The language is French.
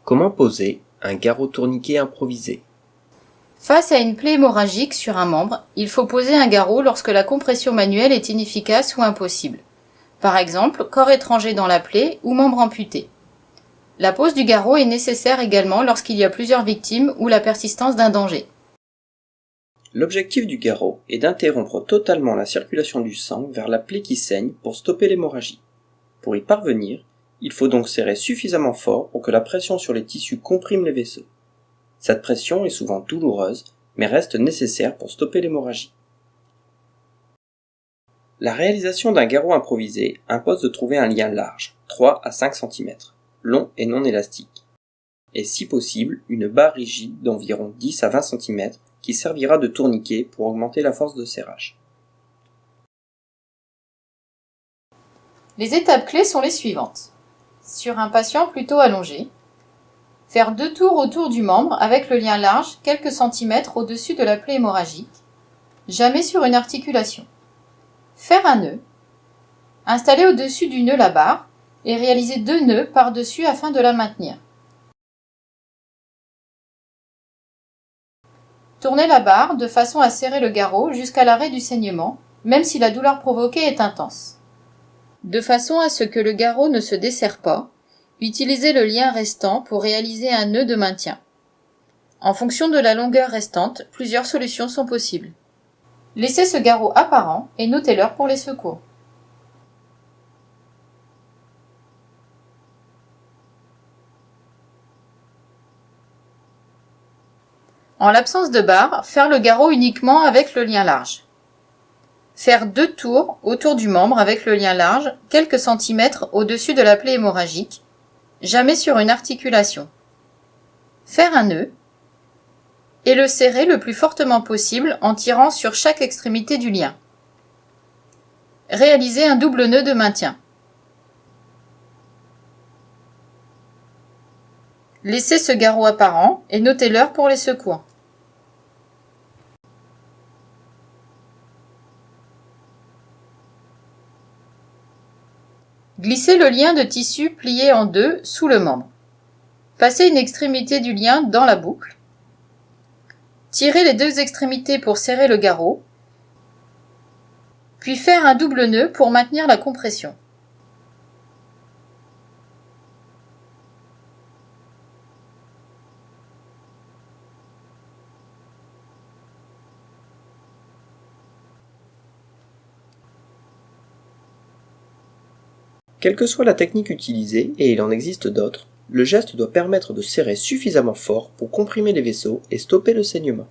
Comment poser un garrot tourniquet improvisé? Face à une plaie hémorragique sur un membre, il faut poser un garrot lorsque la compression manuelle est inefficace ou impossible. Par exemple, corps étranger dans la plaie ou membre amputé. La pose du garrot est nécessaire également lorsqu'il y a plusieurs victimes ou la persistance d'un danger. L'objectif du garrot est d'interrompre totalement la circulation du sang vers la plaie qui saigne pour stopper l'hémorragie. Pour y parvenir, il faut donc serrer suffisamment fort pour que la pression sur les tissus comprime les vaisseaux. Cette pression est souvent douloureuse, mais reste nécessaire pour stopper l'hémorragie. La réalisation d'un garrot improvisé impose de trouver un lien large, 3 à 5 cm, long et non élastique, et si possible une barre rigide d'environ 10 à 20 cm qui servira de tourniquet pour augmenter la force de serrage. Les étapes clés sont les suivantes. Sur un patient plutôt allongé, faire 2 tours autour du membre avec le lien large quelques centimètres au-dessus de la plaie hémorragique, jamais sur une articulation. Faire un nœud, installer au-dessus du nœud la barre et réaliser 2 nœuds par-dessus afin de la maintenir. Tournez la barre de façon à serrer le garrot jusqu'à l'arrêt du saignement, même si la douleur provoquée est intense. De façon à ce que le garrot ne se desserre pas, utilisez le lien restant pour réaliser un nœud de maintien. En fonction de la longueur restante, plusieurs solutions sont possibles. Laissez ce garrot apparent et notez l'heure pour les secours. En l'absence de barre, faire le garrot uniquement avec le lien large. Faire 2 tours autour du membre avec le lien large, quelques centimètres au-dessus de la plaie hémorragique, jamais sur une articulation. Faire un nœud et le serrer le plus fortement possible en tirant sur chaque extrémité du lien. Réaliser un double nœud de maintien. Laissez ce garrot apparent et notez l'heure pour les secours. Glissez le lien de tissu plié en deux sous le membre. Passez une extrémité du lien dans la boucle. Tirez les 2 extrémités pour serrer le garrot, puis faire un double nœud pour maintenir la compression. Quelle que soit la technique utilisée, et il en existe d'autres, le geste doit permettre de serrer suffisamment fort pour comprimer les vaisseaux et stopper le saignement.